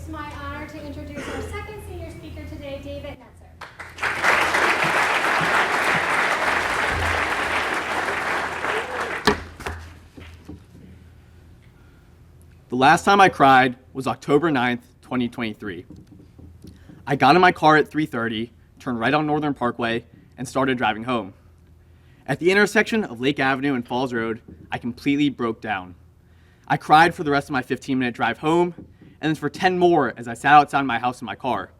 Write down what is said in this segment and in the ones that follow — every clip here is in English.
It's my honor to introduce our second senior speaker today, David Netzer. The last time I cried was October 9th, 2023. I got in my car at 3:30, turned right on Northern Parkway, and started driving home. At the intersection of Lake Avenue and Falls Road, I completely broke down. I cried for the rest of my 15-minute drive home, and then for 10 more as I sat outside my house in my car.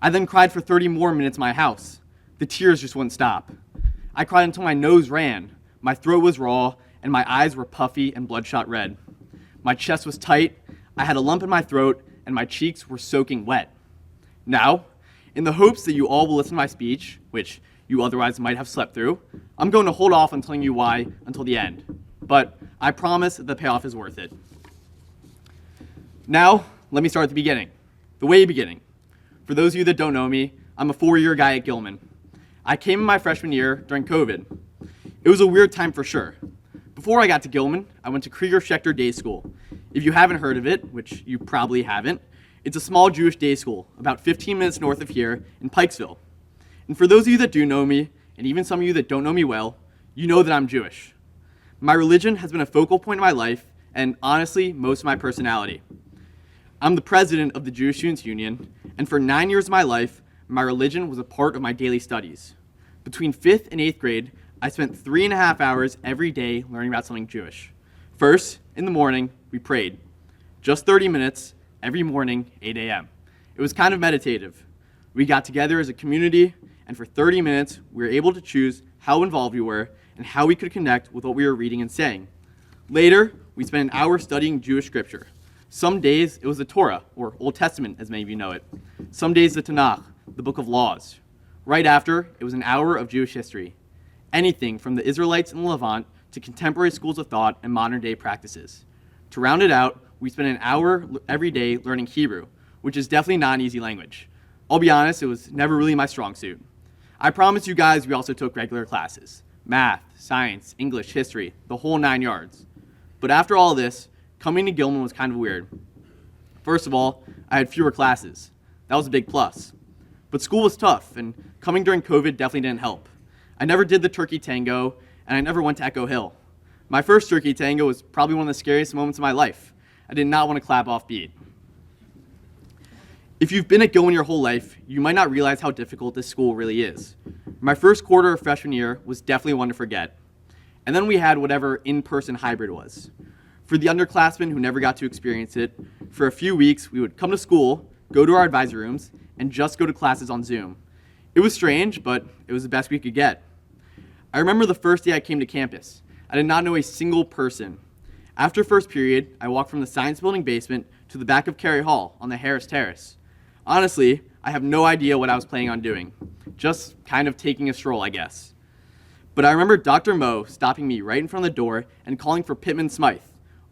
I then cried for 30 more minutes in my house. The tears just wouldn't stop. I cried until my nose ran, my throat was raw, and my eyes were puffy and bloodshot red. My chest was tight, I had a lump in my throat, and my cheeks were soaking wet. Now, in the hopes that you all will listen to my speech, which you otherwise might have slept through, I'm going to hold off on telling you why until the end. But I promise the payoff is worth it. Now, let me start at the beginning, the way beginning. For those of you that don't know me, I'm a four-year guy at Gilman. I came in my freshman year during COVID. It was a weird time for sure. Before I got to Gilman, I went to Krieger-Schechter Day School. If you haven't heard of it, which you probably haven't, it's a small Jewish day school about 15 minutes north of here in Pikesville. And for those of you that do know me, and even some of you that don't know me well, you know that I'm Jewish. My religion has been a focal point in my life, and honestly, most of my personality. I'm the president of the Jewish Students Union, and for 9 years of my life, my religion was a part of my daily studies. Between 5th and 8th grade, I spent 3.5 hours every day learning about something Jewish. First, in the morning, we prayed. Just 30 minutes, every morning, 8 a.m. It was kind of meditative. We got together as a community, and for 30 minutes, we were able to choose how involved we were and how we could connect with what we were reading and saying. Later, we spent an hour studying Jewish scripture. Some days, it was the Torah, or Old Testament, as many of you know it. Some days, the Tanakh, the Book of Laws. Right after, it was an hour of Jewish history. Anything from the Israelites in the Levant to contemporary schools of thought and modern-day practices. To round it out, we spent an hour every day learning Hebrew, which is definitely not an easy language. I'll be honest, it was never really my strong suit. I promise you guys we also took regular classes. Math, science, English, history, the whole 9 yards. But after all this, coming to Gilman was kind of weird. First of all, I had fewer classes. That was a big plus. But school was tough, and coming during COVID definitely didn't help. I never did the turkey tango, and I never went to Echo Hill. My first turkey tango was probably one of the scariest moments of my life. I did not want to clap off beat. If you've been at Gilman your whole life, you might not realize how difficult this school really is. My first quarter of freshman year was definitely one to forget. And then we had whatever in-person hybrid was. For the underclassmen who never got to experience it, for a few weeks we would come to school, go to our advisory rooms, and just go to classes on Zoom. It was strange, but it was the best we could get. I remember the first day I came to campus. I did not know a single person. After first period, I walked from the science building basement to the back of Cary Hall on the Harris Terrace. Honestly, I have no idea what I was planning on doing. Just kind of taking a stroll, I guess. But I remember Dr. Moe stopping me right in front of the door and calling for Pittman Smythe,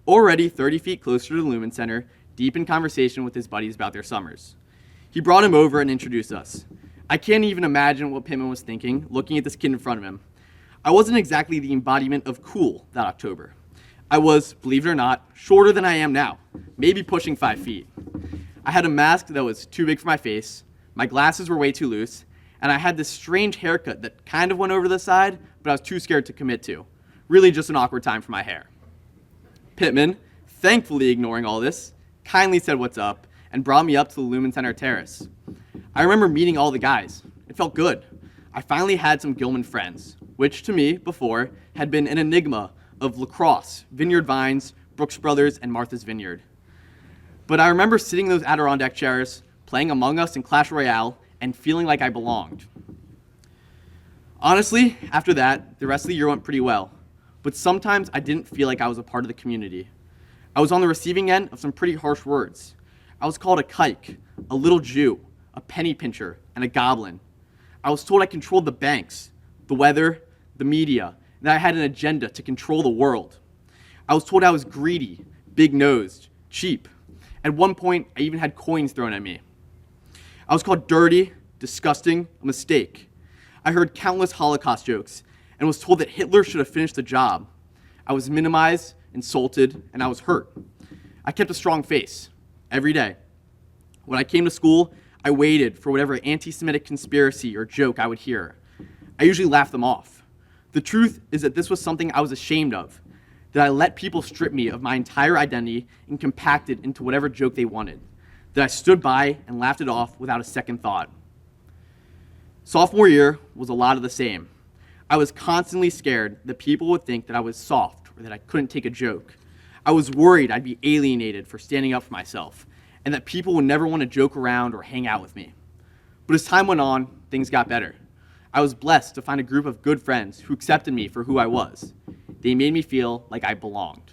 already 30 feet closer to the Lumen Center, deep in conversation with his buddies about their summers. He brought him over and introduced us. I can't even imagine what Pittman was thinking, looking at this kid in front of him. I wasn't exactly the embodiment of cool that October. I was, believe it or not, shorter than I am now, maybe pushing 5 feet. I had a mask that was too big for my face, my glasses were way too loose, and I had this strange haircut that kind of went over the side, but I was too scared to commit to. Really just an awkward time for my hair. Pittman, thankfully ignoring all this, kindly said what's up and brought me up to the Lumen Center terrace. I remember meeting all the guys. It felt good. I finally had some Gilman friends, which to me, before, had been an enigma of lacrosse, Vineyard Vines, Brooks Brothers, and Martha's Vineyard. But I remember sitting in those Adirondack chairs, playing Among Us and Clash Royale, and feeling like I belonged. Honestly, after that, the rest of the year went pretty well, but sometimes I didn't feel like I was a part of the community. I was on the receiving end of some pretty harsh words. I was called a kike, a little Jew, a penny pincher, and a goblin. I was told I controlled the banks, the weather, the media, and that I had an agenda to control the world. I was told I was greedy, big-nosed, cheap. At one point, I even had coins thrown at me. I was called dirty, disgusting, a mistake. I heard countless Holocaust jokes and was told that Hitler should have finished the job. I was minimized, insulted, and I was hurt. I kept a strong face every day. When I came to school, I waited for whatever anti-Semitic conspiracy or joke I would hear. I usually laughed them off. The truth is that this was something I was ashamed of, that I let people strip me of my entire identity and compact it into whatever joke they wanted, that I stood by and laughed it off without a second thought. Sophomore year was a lot of the same. I was constantly scared that people would think that I was soft or that I couldn't take a joke. I was worried I'd be alienated for standing up for myself and that people would never want to joke around or hang out with me. But as time went on, things got better. I was blessed to find a group of good friends who accepted me for who I was. They made me feel like I belonged.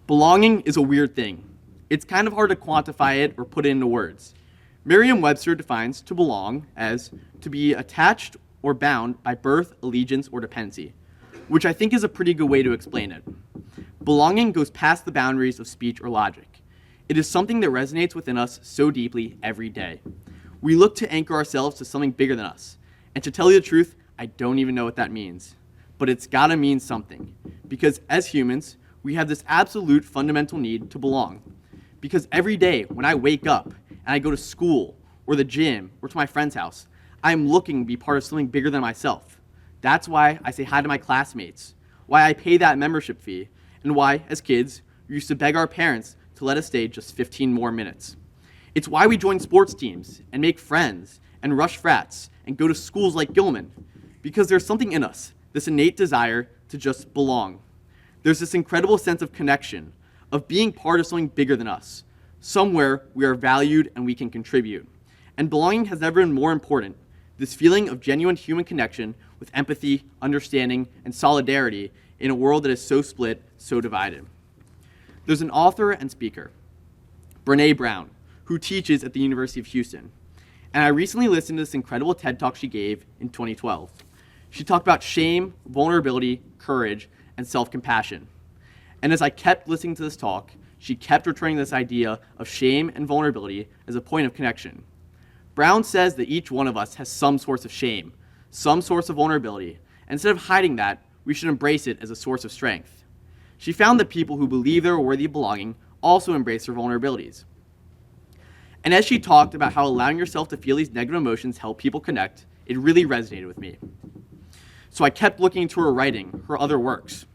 Belonging is a weird thing. It's kind of hard to quantify it or put it into words. Merriam-Webster defines to belong as to be attached or bound by birth, allegiance, or dependency, which I think is a pretty good way to explain it. Belonging goes past the boundaries of speech or logic. It is something that resonates within us so deeply every day. We look to anchor ourselves to something bigger than us. And to tell you the truth, I don't even know what that means. But it's gotta mean something. Because as humans, we have this absolute fundamental need to belong. Because every day when I wake up and I go to school or the gym or to my friend's house, I'm looking to be part of something bigger than myself. That's why I say hi to my classmates, why I pay that membership fee, and why, as kids, we used to beg our parents to let us stay just 15 more minutes. It's why we join sports teams and make friends and rush frats and go to schools like Gilman, because there's something in us, this innate desire to just belong. There's this incredible sense of connection, of being part of something bigger than us, somewhere we are valued and we can contribute. And belonging has never been more important. This feeling of genuine human connection with empathy, understanding, and solidarity in a world that is so split, so divided. There's an author and speaker, Brené Brown, who teaches at the University of Houston. And I recently listened to this incredible TED Talk she gave in 2012. She talked about shame, vulnerability, courage, and self-compassion. And as I kept listening to this talk, she kept returning this idea of shame and vulnerability as a point of connection. Brown says that each one of us has some source of shame, some source of vulnerability, and instead of hiding that, we should embrace it as a source of strength. She found that people who believe they are worthy of belonging also embrace their vulnerabilities. And as she talked about how allowing yourself to feel these negative emotions help people connect, it really resonated with me. So I kept looking into her writing, her other works,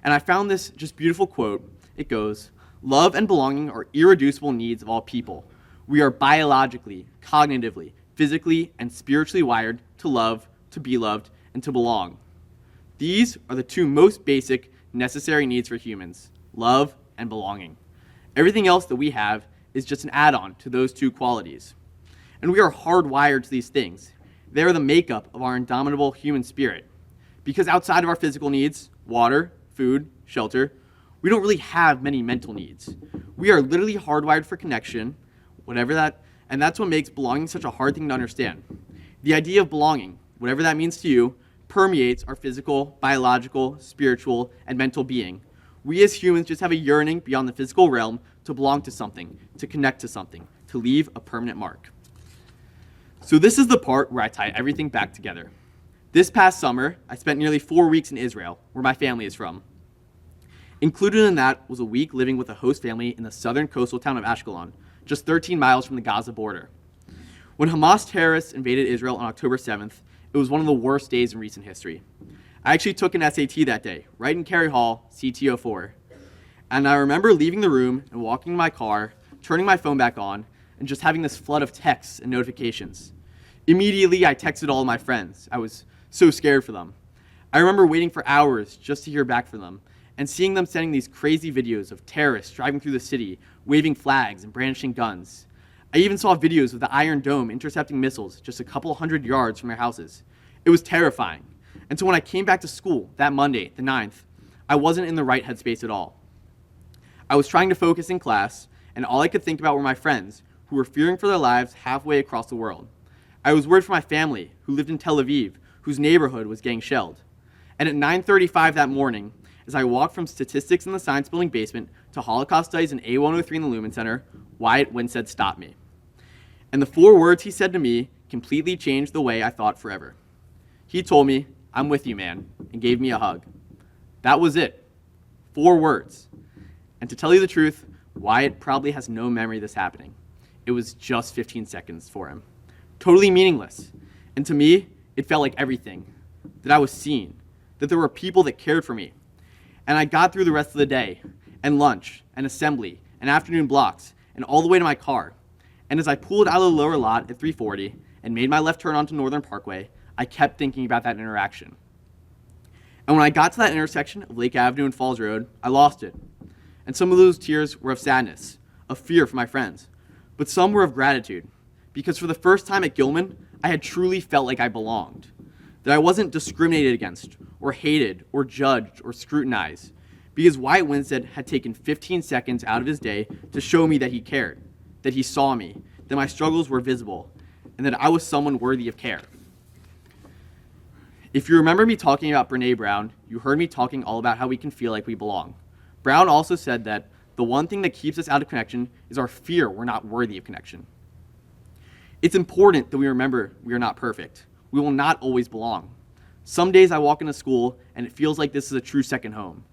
and I found this just beautiful quote. It goes, "Love and belonging are irreducible needs of all people. We are biologically, cognitively, physically, and spiritually wired to love, to be loved, and to belong. These are the two most basic, necessary needs for humans, love and belonging. Everything else that we have is just an add-on to those two qualities. And we are hardwired to these things. They are the makeup of our indomitable human spirit. Because outside of our physical needs, water, food, shelter, we don't really have many mental needs. We are literally hardwired for connection, whatever that, and that's what makes belonging such a hard thing to understand. The idea of belonging, whatever that means to you, permeates our physical, biological, spiritual, and mental being. We as humans just have a yearning beyond the physical realm to belong to something, to connect to something, to leave a permanent mark. So this is the part where I tie everything back together. This past summer, I spent nearly 4 weeks in Israel, where my family is from. Included in that was a week living with a host family in the southern coastal town of Ashkelon, just 13 miles from the Gaza border. When Hamas terrorists invaded Israel on October 7th, it was one of the worst days in recent history. I actually took an SAT that day, right in Cary Hall, CTO4. And I remember leaving the room and walking in my car, turning my phone back on, and just having this flood of texts and notifications. Immediately, I texted all of my friends. I was so scared for them. I remember waiting for hours just to hear back from them, and seeing them sending these crazy videos of terrorists driving through the city, waving flags and brandishing guns. I even saw videos of the Iron Dome intercepting missiles just a couple hundred yards from their houses. It was terrifying. And so when I came back to school that Monday, the 9th, I wasn't in the right headspace at all. I was trying to focus in class, and all I could think about were my friends, who were fearing for their lives halfway across the world. I was worried for my family, who lived in Tel Aviv, whose neighborhood was getting shelled. And at 9:35 that morning, as I walked from statistics in the science building basement to Holocaust studies in A103 in the Lumen Center, Wyatt Winstead stopped me. And the 4 words he said to me completely changed the way I thought forever. He told me, "I'm with you, man," and gave me a hug. That was it. 4 words. And to tell you the truth, Wyatt probably has no memory of this happening. It was just 15 seconds for him. Totally meaningless. And to me, it felt like everything. That I was seen. That there were people that cared for me. And I got through the rest of the day, and lunch, and assembly, and afternoon blocks, and all the way to my car. And as I pulled out of the lower lot at 340 and made my left turn onto Northern Parkway, I kept thinking about that interaction. And when I got to that intersection of Lake Avenue and Falls Road, I lost it. And some of those tears were of sadness, of fear for my friends, but some were of gratitude, because for the first time at Gilman, I had truly felt like I belonged, that I wasn't discriminated against, or hated, or judged, or scrutinized, because Wyatt Winstead had taken 15 seconds out of his day to show me that he cared, that he saw me, that my struggles were visible, and that I was someone worthy of care. If you remember me talking about Brene Brown, you heard me talking all about how we can feel like we belong. Brown also said that the one thing that keeps us out of connection is our fear we're not worthy of connection. It's important that we remember we are not perfect. We will not always belong. Some days I walk into school and it feels like this is a true second home,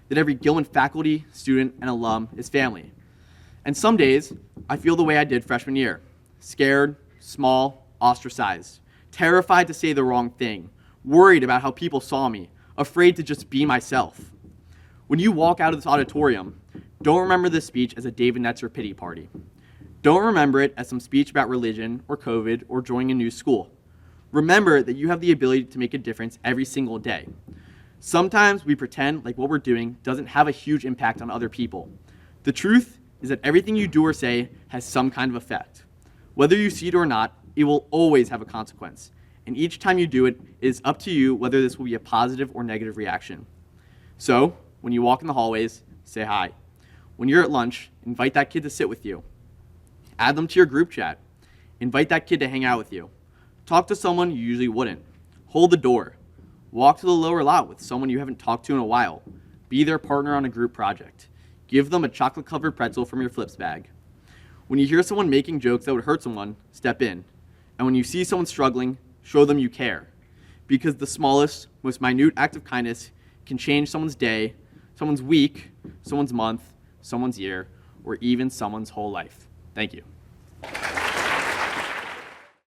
that every Gilman faculty, student, and alum is family. And some days I feel the way I did freshman year, scared, small, ostracized, terrified to say the wrong thing, worried about how people saw me, afraid to just be myself. When you walk out of this auditorium, don't remember this speech as a David Netzer pity party. Don't remember it as some speech about religion or COVID or joining a new school. Remember that you have the ability to make a difference every single day. Sometimes we pretend like what we're doing doesn't have a huge impact on other people. The truth is that everything you do or say has some kind of effect. Whether you see it or not, it will always have a consequence. And each time you do it, it is up to you whether this will be a positive or negative reaction. So, when you walk in the hallways, say hi. When you're at lunch, invite that kid to sit with you. Add them to your group chat. Invite that kid to hang out with you. Talk to someone you usually wouldn't. Hold the door. Walk to the lower lot with someone you haven't talked to in a while. Be their partner on a group project. Give them a chocolate-covered pretzel from your flips bag. When you hear someone making jokes that would hurt someone, step in. And when you see someone struggling, show them you care. Because the smallest, most minute act of kindness can change someone's day, someone's week, someone's month, someone's year, or even someone's whole life. Thank you.